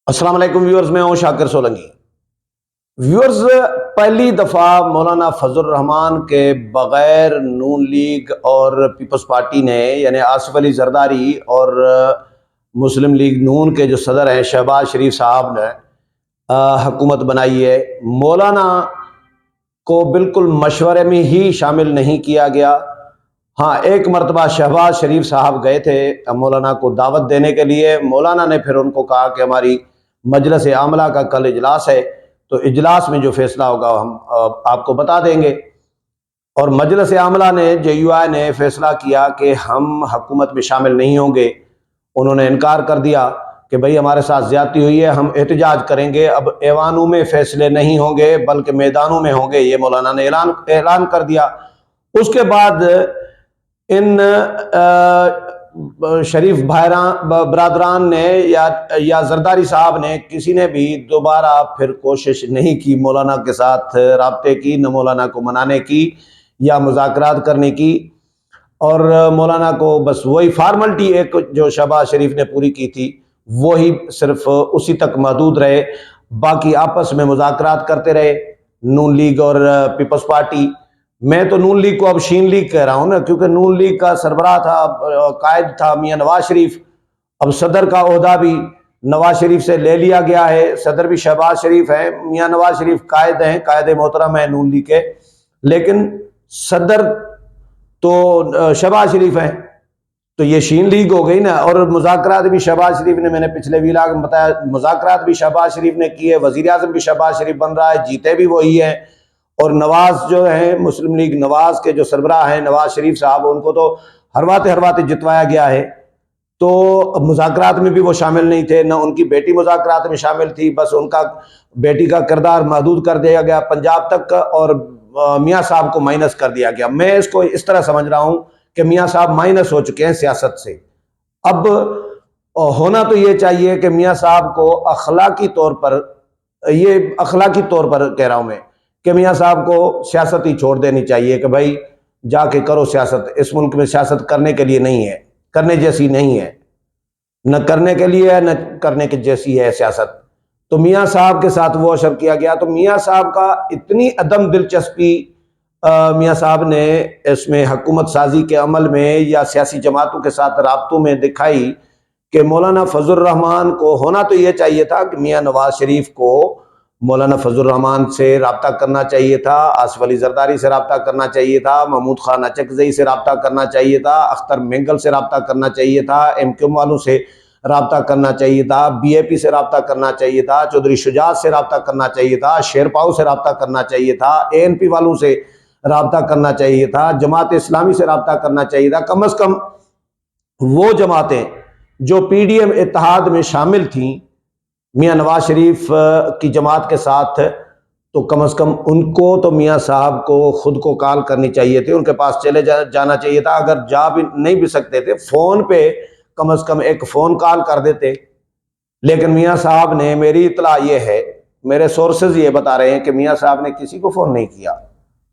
अस्सलाम वालेकुम व्यूअर्स, मैं हूं शाकिर सोलंकी। व्यूअर्स, पहली दफ़ा मौलाना फजल रहमान के बग़ैर नून लीग और पीपल्स पार्टी ने यानी आसिफ अली जरदारी और मुस्लिम लीग नून के जो सदर हैं शहबाज शरीफ साहब ने हुकूमत बनाई है। मौलाना को बिल्कुल मशवरे में ही शामिल नहीं किया गया। हाँ, एक मरतबा शहबाज शरीफ साहब गए थे मौलाना को दावत देने के लिए। मौलाना ने फिर उनको कहा कि हमारी मजलिस आमला का कल इजलास है, तो इजलास में जो फैसला होगा हम आपको बता देंगे। और मजलिस आमला ने JUI ने फैसला किया कि हम हुकूमत में शामिल नहीं होंगे। उन्होंने इनकार कर दिया कि भाई हमारे साथ ज्यादती हुई है, हम एहतजाज करेंगे। अब ऐवानों में फैसले नहीं होंगे बल्कि मैदानों में होंगे, ये मौलाना ने ऐलान कर दिया। उसके बाद इन शरीफ बरादरान ने या जरदारी साहब ने किसी ने भी दोबारा फिर कोशिश नहीं की मौलाना के साथ राब्ते की, न मौलाना को मनाने की या मुज़ाकरात करने की। और मौलाना को बस वही फार्मलिटी एक जो शहबाज शरीफ ने पूरी की थी वही सिर्फ उसी तक महदूद रहे। बाकी आपस में मुज़ाकरात करते रहे नून लीग और पीपल्स पार्टी। मैं तो नून लीग को अब शीन लीग कह रहा हूं ना, क्योंकि नून लीग का सरबराह था, कायद था मियां नवाज शरीफ। अब सदर का ओहदा भी नवाज शरीफ से ले लिया गया है। सदर भी शहबाज शरीफ है, मियां नवाज शरीफ कायद हैं, कायद मोहतरम है नून लीग के, लेकिन सदर तो शहबाज शरीफ हैं। तो ये शीन लीग हो गई ना। और मुज़ाकरात भी शहबाज शरीफ ने, मैंने पिछले वीलाग में बताया, मुज़ाकरात भी शहबाज शरीफ ने किए। वज़ीर आज़म भी शहबाज शरीफ बन रहा है, जीते भी वही है। और नवाज जो है मुस्लिम लीग नवाज के जो सरबराह हैं नवाज शरीफ साहब, उनको तो हरवाते जितवाया गया है। तो मुज़ाकरात में भी वो शामिल नहीं थे, ना उनकी बेटी मुज़ाकरात में शामिल थी। बस उनका बेटी का किरदार महदूद कर दिया गया पंजाब तक और मियाँ साहब को माइनस कर दिया गया। मैं इसको इस तरह समझ रहा हूँ कि मियाँ साहब माइनस हो चुके हैं सियासत से। अब होना तो ये चाहिए कि मियाँ साहब को अखलाकी तौर पर, ये अखलाकी तौर पर कह रहा हूँ मैं, कि मियाँ साहब को सियासत ही छोड़ देनी चाहिए कि भाई जाके करो सियासत। इस मुल्क में सियासत करने के लिए नहीं है, करने जैसी नहीं है, न करने के लिए है न करने के जैसी है सियासत। तो मियाँ साहब के साथ वो असर किया गया। तो मियाँ साहब का इतनी अदम दिलचस्पी मियाँ साहब ने इसमें हुकूमत साजी के अमल में या सियासी जमातों के साथ राब्तों में दिखाई कि मौलाना फजल रहमान को होना तो ये चाहिए था कि मियाँ नवाज शरीफ को मौलाना फजल रहमान से रब्ता करना चाहिए था, आसिफ अली जरदारी से रब्ता करना चाहिए था, महमूद खान अचकजई से रब्ता करना चाहिए था, अख्तर मेंगल से रब्ता करना चाहिए था, MQM वालों से रब्ता करना चाहिए था, BAP से रब्ता करना चाहिए था, चौधरी शुजात से रब्ता करना चाहिए था, शेरपाओ से रब्ता करना चाहिए था, ANP वालों से रब्ता करना चाहिए था, जमात इस्लामी से रब्ता करना चाहिए था। कम अज़ कम वो जमातें जो PDM इत्तेहाद में शामिल थीं मियाँ नवाज शरीफ की जमात के साथ, तो कम अज़ कम उनको तो मियाँ साहब को खुद को कॉल करनी चाहिए थी, उनके पास चले जाना चाहिए था। अगर जा भी नहीं भी सकते थे, फ़ोन पे कम अज़ कम एक फ़ोन कॉल कर देते। लेकिन मियाँ साहब ने, मेरी इत्तला ये है, मेरे सोर्सेज ये बता रहे हैं कि मियाँ साहब ने किसी को फ़ोन नहीं किया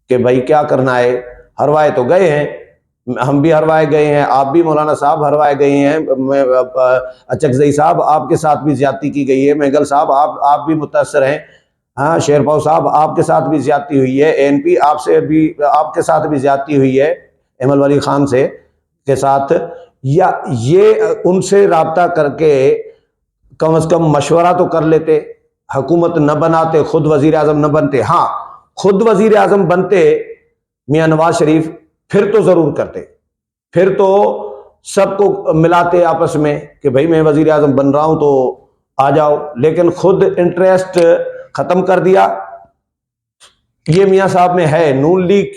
कि भाई क्या करना है। हरवाए तो गए हैं, हम भी हरवाए गए हैं, आप भी मौलाना साहब हरवाए गए हैं, अचकजई साहब आपके साथ भी ज्यादती की गई है, मेंगल साहब आप भी मुतासर हैं, हाँ शेरपाओ साहब आपके साथ भी ज्यादती हुई है, ANP आपसे भी, आपके साथ भी ज्यादती हुई है एमल वली खान से के साथ। या ये उनसे रब्ता करके कम अज़ कम मशवरा तो कर लेते, हुकूमत न बनाते, खुद वजीर आज़म न बनते। हाँ, खुद वजीर आज़म बनते मियाँ नवाज शरीफ फिर तो ज़रूर करते, फिर तो सबको मिलाते आपस में कि भाई मैं वजीर आज़म बन रहा हूँ तो आ जाओ। लेकिन खुद इंटरेस्ट ख़त्म कर दिया। ये मियाँ साहब में है, नून लीग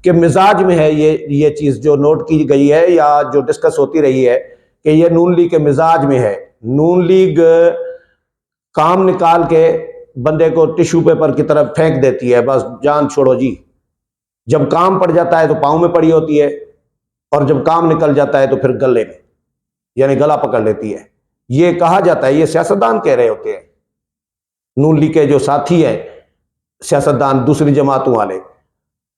के मिजाज में है ये चीज़ जो नोट की गई है या जो डिस्कस होती रही है कि ये नून लीग के मिजाज में है। नून लीग काम निकाल के बंदे को टिश्यू पेपर की तरफ फेंक देती है, बस जान छोड़ो जी। जब काम पड़ जाता है तो पाँव में पड़ी होती है, और जब काम निकल जाता है तो फिर गले में, यानी गला पकड़ लेती है। ये कहा जाता है, ये सियासतदान कह रहे होते हैं, नून लीग के जो साथी हैं सियासतदान दूसरी जमातों वाले।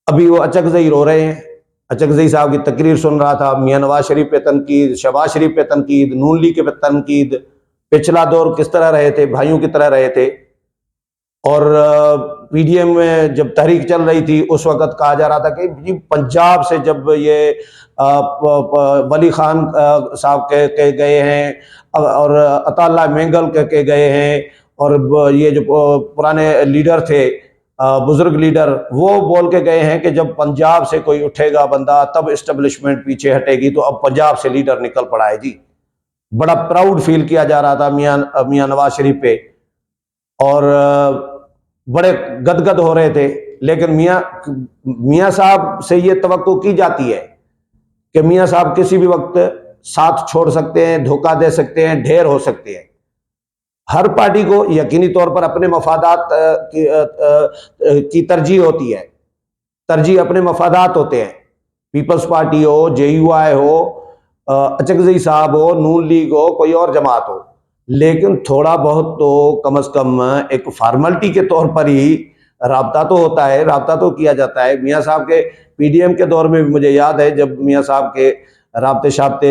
अभी वो अचकजई रो रहे हैं, अचकजई साहब की तकरीर सुन रहा था, मियाँ नवाज शरीफ पे तनकीद, शहबाज शरीफ पे तनकीद, नून लीग के पे तनकीद, पिछला दौर किस तरह रहे थे, भाइयों की तरह रहे थे। और पीडीएम में जब तहरीक चल रही थी उस वक्त कहा जा रहा था कि जी पंजाब से जब ये वली खान साहब के गए हैं और अताल्ला मेंगल के गए हैं, और ये जो पुराने लीडर थे, बुजुर्ग लीडर, वो बोल के गए हैं कि जब पंजाब से कोई उठेगा बंदा तब इस्टेब्लिशमेंट पीछे हटेगी। तो अब पंजाब से लीडर निकल पड़ा है जी। बड़ा प्राउड फील किया जा रहा था मियां नवाज शरीफ पे, और बड़े गदगद हो रहे थे। लेकिन मियां साहब से ये तवक्को की जाती है कि मियां साहब किसी भी वक्त साथ छोड़ सकते हैं, धोखा दे सकते हैं, ढेर हो सकते हैं। हर पार्टी को यकीनी तौर पर अपने मफादात की तरजीह होती है, तरजीह अपने मफादात होते हैं। पीपल्स पार्टी हो, JUI हो, अचकजई साहब हो, नून लीग हो, कोई और जमात हो, लेकिन थोड़ा बहुत तो कम से कम एक फॉर्मेलिटी के तौर पर ही राब्ता तो होता है, राब्ता तो किया जाता है। मियां साहब के PDM के दौर में भी मुझे याद है जब मियां साहब के राब्ते शाब्ते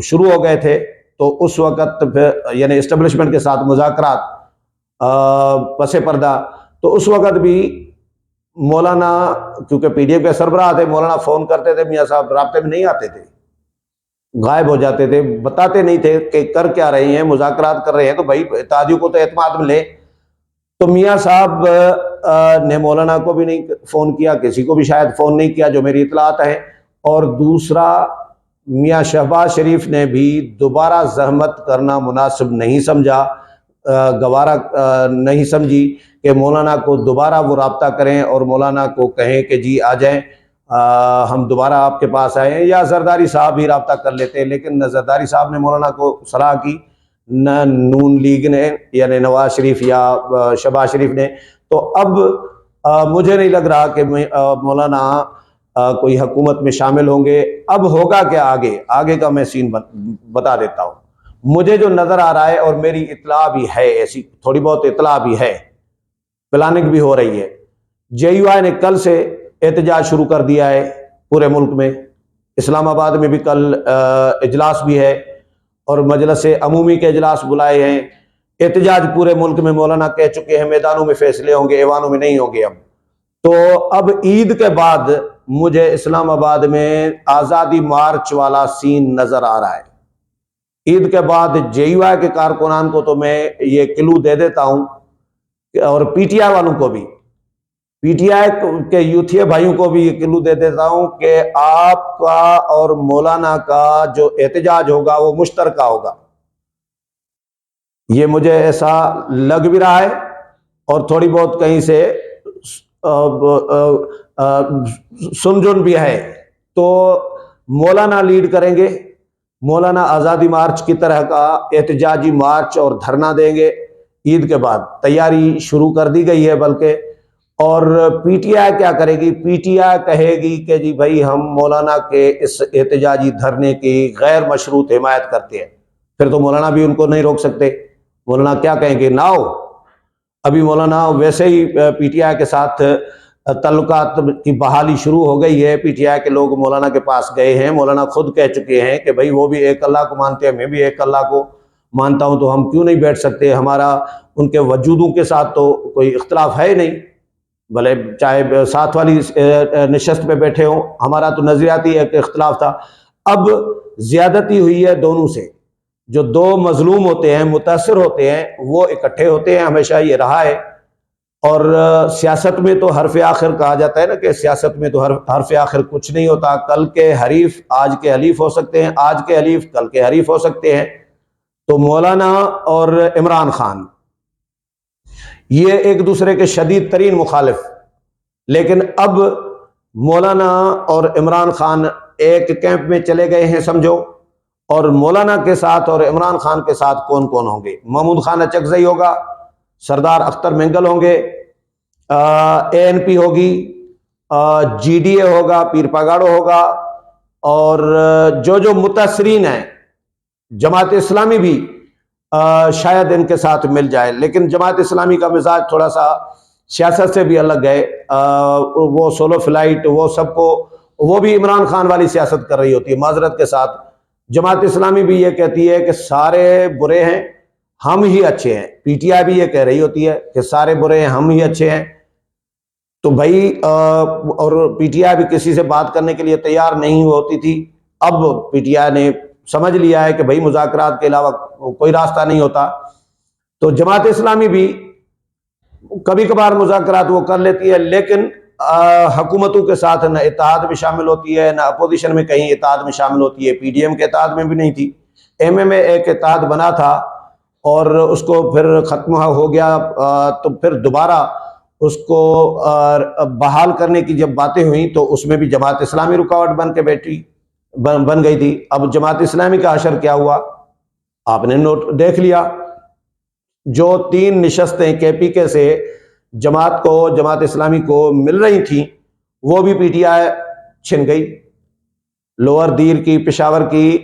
शुरू हो गए थे, तो उस वक्त फिर यानी इस्टेब्लिशमेंट के साथ मुज़ाकरात पसे पर्दा, तो उस वक्त भी मौलाना, क्योंकि PDM के सरबराह थे, मौलाना फ़ोन करते थे, मियां साहब राब्ते में नहीं आते थे, गायब हो जाते थे, बताते नहीं थे कि कर क्या रहे हैं, मुज़ाकरात कर रहे हैं, तो भाई इत्तेहादियों को तो एतमाद मिले। तो मियां साहब ने मौलाना को भी नहीं फ़ोन किया, किसी को भी शायद फ़ोन नहीं किया जो मेरी इतलात है। और दूसरा, मियां शहबाज शरीफ ने भी दोबारा जहमत करना मुनासिब नहीं समझा, गवारा नहीं समझी कि मौलाना को दोबारा वो रब्ता करें और मौलाना को कहें कि जी आ जाएं, हम दोबारा आपके पास आए, या जरदारी साहब ही रब्ता कर लेते। लेकिन न जरदारी साहब ने मौलाना को सलाह की, न नून लीग ने यानी नवाज शरीफ या शहबाज शरीफ ने। तो अब मुझे नहीं लग रहा कि मौलाना कोई हुकूमत में शामिल होंगे। अब होगा क्या आगे का मैं सीन बता देता हूँ। मुझे जो नज़र आ रहा है, और मेरी इतला भी है, ऐसी थोड़ी बहुत इतला भी है, प्लानिंग भी हो रही है। JUI ने कल से एहतजाज शुरू कर दिया है पूरे मुल्क में। इस्लामाबाद में भी कल इजलास भी है और मजलिस अमूमी के इजलास बुलाए हैं। एहतजाज पूरे मुल्क में, मौलाना कह चुके हैं मैदानों में फैसले होंगे, ऐवानों में नहीं होंगे। अब तो अब ईद के बाद मुझे इस्लामाबाद में आज़ादी मार्च वाला सीन नज़र आ रहा है। ईद के बाद JUI के कारकुनान को तो मैं ये क्लू दे देता हूँ, और PTI वालों को भी, PTI के यूथिया भाइयों को भी ये क्लू दे देता हूं कि आपका और मौलाना का जो एहतजाज होगा वो मुश्तरका होगा। ये मुझे ऐसा लग भी रहा है, और थोड़ी बहुत कहीं से सुनजुन भी है। तो मौलाना लीड करेंगे, मौलाना आज़ादी मार्च की तरह का एहतजाजी मार्च और धरना देंगे। ईद के बाद तैयारी शुरू कर दी गई है बल्कि। और PTI क्या करेगी? PTI कहेगी कि जी भाई हम मौलाना के इस एहतजाजी धरने की गैर मशरूत हिमायत करते हैं। फिर तो मौलाना भी उनको नहीं रोक सकते। मौलाना क्या कहेंगे? ना हो। अभी मौलाना वैसे ही PTI के साथ तल्लुकात की बहाली शुरू हो गई है। PTI के लोग मौलाना के पास गए हैं, मौलाना खुद कह चुके हैं कि भाई वो भी एक अल्लाह को मानते हैं, मैं भी एक अल्लाह को मानता हूं, तो हम क्यों नहीं बैठ सकते? हमारा उनके वजूदों के साथ तो कोई इख्तलाफ है ही नहीं, भले चाहे साथ वाली नशस्त पे बैठे हों, हमारा तो नजरियाती एक इख्तलाफ था। अब ज्यादती हुई है दोनों से। जो दो मजलूम होते हैं, मुतासर होते हैं, वो इकट्ठे होते हैं, हमेशा ये रहा है। और सियासत में तो हरफ आखिर कहा जाता है ना, कि सियासत में तो हरफ आखिर कुछ नहीं होता। कल के हरीफ आज के हलीफ हो सकते हैं, आज के हलीफ कल के हरीफ हो सकते हैं। तो मौलाना और इमरान खान ये एक दूसरे के शदीद तरीन मुखालिफ, लेकिन अब मौलाना और इमरान खान एक कैंप में चले गए हैं समझो। और मौलाना के साथ और इमरान खान के साथ कौन कौन होंगे? महमूद खान अचकजई होगा, सरदार अख्तर मेंगल होंगे, ANP होगी, GDA होगा, पीर पगाड़ो होगा, और जो जो मुतासरीन हैं, जमात इस्लामी भी शायद इनके साथ मिल जाए। लेकिन जमात इस्लामी का मिजाज थोड़ा सा सियासत से भी अलग है। वो सोलो फ्लाइट, वो सबको, वो भी इमरान खान वाली सियासत कर रही होती है, माजरत के साथ। जमात इस्लामी भी ये कहती है कि सारे बुरे हैं, हम ही अच्छे हैं। पीटीआई भी ये कह रही होती है कि सारे बुरे हैं, हम ही अच्छे हैं। तो भाई और पीटीआई भी किसी से बात करने के लिए तैयार नहीं होती थी। अब पीटीआई ने समझ लिया है कि भाई मुज़ाकरात के अलावा कोई रास्ता नहीं होता। तो जमात इस्लामी भी कभी कभार मुज़ाकरात वो कर लेती है, लेकिन हुकूमतों के साथ न इत्तेहाद में शामिल होती है, न अपोजिशन में कहीं इत्तेहाद में शामिल होती है। पीडीएम के इत्तेहाद में भी नहीं थी। एमएमए एक इत्तेहाद बना था और उसको फिर ख़त्म हो गया। तो फिर दोबारा उसको बहाल करने की जब बातें हुई तो उसमें भी जमात इस्लामी रुकावट बन के बन गई थी। अब जमात इस्लामी का असर क्या हुआ आपने नोट देख लिया। जो 3 निशस्तें केपीके से जमात इस्लामी को मिल रही थी वो भी पीटीआई छिन गई। लोअर दीर की, पेशावर की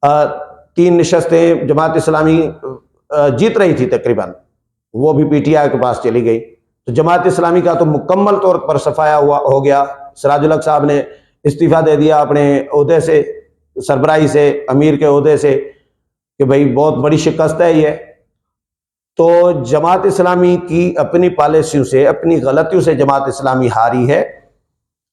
3 निशस्तें जमात इस्लामी जीत रही थी तकरीबन, वो भी पीटीआई के पास चली गई। तो जमात इस्लामी का तो मुकम्मल तौर पर सफाया हो गया। सिराजुल हक साहब ने इस्तीफ़ा दे दिया अपने ओहदे से, सरबराही से, अमीर के ओहदे से, कि भाई बहुत बड़ी शिकस्त है ये। तो जमात इस्लामी की अपनी पॉलिसियों से, अपनी गलतियों से जमात इस्लामी हारी है।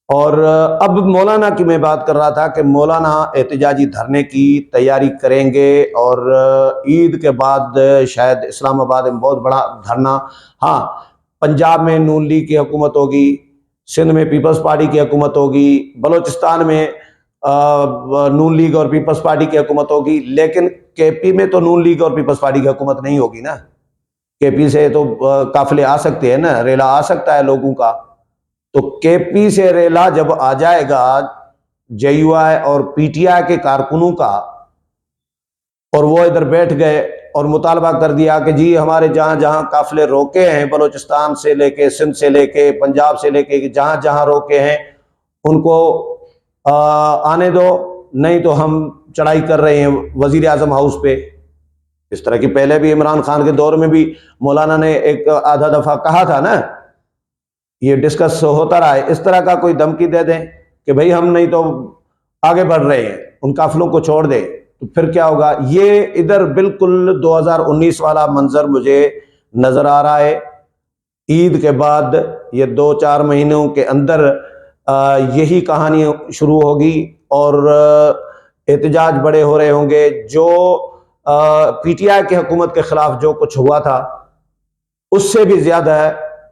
और अब मौलाना की मैं बात कर रहा था कि मौलाना एहतजाजी धरने की तैयारी करेंगे और ईद के बाद शायद इस्लामाबाद में बहुत बड़ा धरना। हाँ, पंजाब में नून लीग की हुकूमत होगी, सिंध में पीपल्स पार्टी की हुकूमत होगी, बलोचिस्तान में नून लीग और पीपल्स पार्टी की हुकूमत होगी, लेकिन केपी में तो नून लीग और पीपल्स पार्टी की हुकूमत नहीं होगी ना। केपी से तो काफिले आ सकते हैं ना, रेला आ सकता है लोगों का। तो केपी से रेला जब आ जाएगा जेयूआई और पीटीआई के कारकुनों का, और वो इधर बैठ गए और मुतालबा कर दिया कि जी हमारे जहां जहां काफिले रोके हैं, बलोचिस्तान से लेके, सिंध से लेके, पंजाब से लेके, जहां जहां रोके हैं उनको आने दो, नहीं तो हम चढ़ाई कर रहे हैं वजीर आजम हाउस पे। इस तरह की पहले भी इमरान खान के दौर में भी मौलाना ने एक आधा दफा कहा था ना, ये डिस्कस होता रहा है। इस तरह का कोई धमकी दे दें कि भाई हम नहीं तो आगे बढ़ रहे हैं, उन काफिलों को छोड़ दें, तो फिर क्या होगा। ये इधर बिल्कुल 2019 वाला मंजर मुझे नजर आ रहा है। ईद के बाद ये 2-4 महीनों के अंदर यही कहानी शुरू होगी और एहतजाज बड़े हो रहे होंगे। जो पीटीआई की हुकूमत के खिलाफ जो कुछ हुआ था उससे भी ज्यादा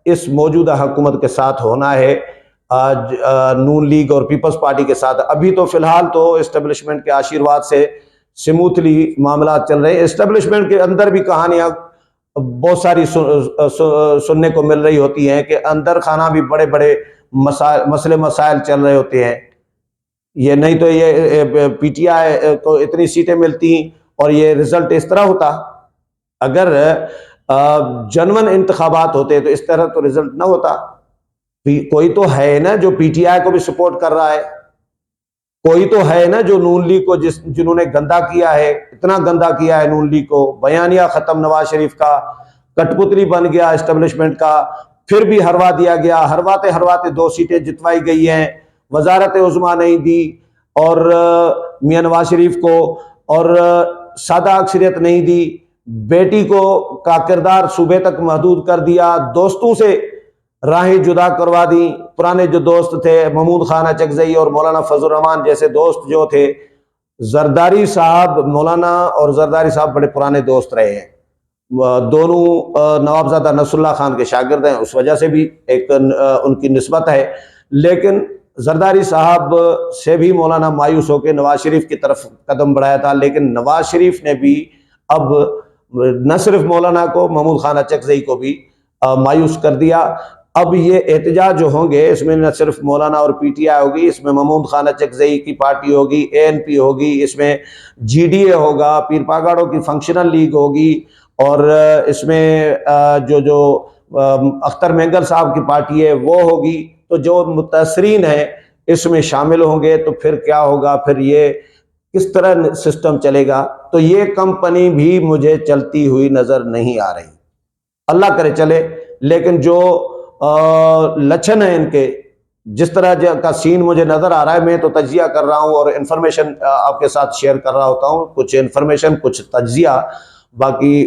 इस मौजूदा हुकूमत के साथ होना है, आज नून लीग और पीपल्स पार्टी के साथ। अभी तो फिलहाल तो एस्टेब्लिशमेंट के आशीर्वाद से स्मूथली मामला चल रहे हैं। एस्टेब्लिशमेंट के अंदर भी कहानियां बहुत सारी सुनने को मिल रही होती हैं कि अंदर खाना भी बड़े बड़े मसले मसाइल चल रहे होते हैं। ये नहीं तो ये पीटीआई को इतनी सीटें मिलती और ये रिजल्ट इस तरह होता। अगर जनवन इंतखाबात होते तो इस तरह तो रिजल्ट ना होता। कोई तो है ना जो पीटीआई को भी सपोर्ट कर रहा है, कोई तो है ना जो नून लीग को जिन्होंने गंदा किया है, इतना गंदा किया है नून लीग को। बयानिया खत्म नवाज शरीफ का, कठपुतली बन गया एस्टेब्लिशमेंट का, फिर भी हरवा दिया गया। हरवाते हरवाते 2 सीटें जितवाई गई हैं, वजारत उज़्मा नहीं दी और मियां नवाज शरीफ को, और सादा अक्सरियत नहीं दी। बेटी को का किरदार सूबे तक महदूद कर दिया, दोस्तों से राहें जुदा करवा दी। पुराने जो दोस्त थे महमूद खान अचकजई और मौलाना फजल रहमान जैसे दोस्त जो थे, जरदारी साहब, मौलाना और जरदारी साहब बड़े पुराने दोस्त रहे हैं। दोनों नवाबजादा नसरुल्लाह खान के शागिर्द हैं, उस वजह से भी एक उनकी निस्बत है। लेकिन जरदारी साहब से भी मौलाना मायूस होकर नवाज शरीफ की तरफ कदम बढ़ाया था। लेकिन नवाज शरीफ ने भी अब न सिर्फ मौलाना को, महमूद खान अचकजई को भी मायूस कर दिया। अब ये एहतजाज जो होंगे इसमें न सिर्फ मौलाना और पीटीआई होगी, इसमें महमूद खान अचकजई की पार्टी होगी, एएनपी होगी, इसमें जीडीए होगा, पीर पागाड़ों की फंक्शनल लीग होगी, और इसमें जो अख्तर मेंगल साहब की पार्टी है वो होगी। तो जो मुतासरीन है इसमें शामिल होंगे। तो फिर क्या होगा, फिर ये किस तरह सिस्टम चलेगा। तो ये कंपनी भी मुझे चलती हुई नजर नहीं आ रही, अल्लाह करे चले। लेकिन जो लक्षण है इनके, जिस तरह का सीन मुझे नज़र आ रहा है, मैं तो तज्जिया कर रहा हूँ और इन्फॉर्मेशन आपके साथ शेयर कर रहा होता हूँ, कुछ इन्फॉर्मेशन कुछ तज्जिया। बाकी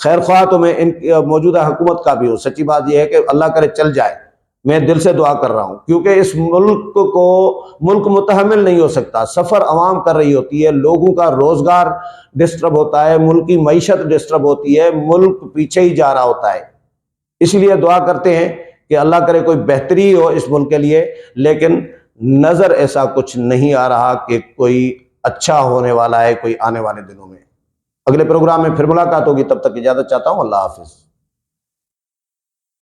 खैर ख्वाह तो मैं इन मौजूदा हुकूमत का भी हूँ। सच्ची बात यह है कि अल्लाह करे चल जाए, मैं दिल से दुआ कर रहा हूँ, क्योंकि इस मुल्क मुतहम्मिल नहीं हो सकता। सफ़र अवाम कर रही होती है, लोगों का रोज़गार डिस्टर्ब होता है, मुल्क की मईशत डिस्टर्ब होती है, मुल्क पीछे ही जा रहा होता है। इसलिए दुआ करते हैं कि अल्लाह करे कोई बेहतरी हो इस मुल्क के लिए, लेकिन नज़र ऐसा कुछ नहीं आ रहा कि कोई अच्छा होने वाला है कोई आने वाले दिनों में। अगले प्रोग्राम में फिर मुलाकात होगी, तब तक इजाज़त चाहता हूँ। अल्लाह हाफिज़।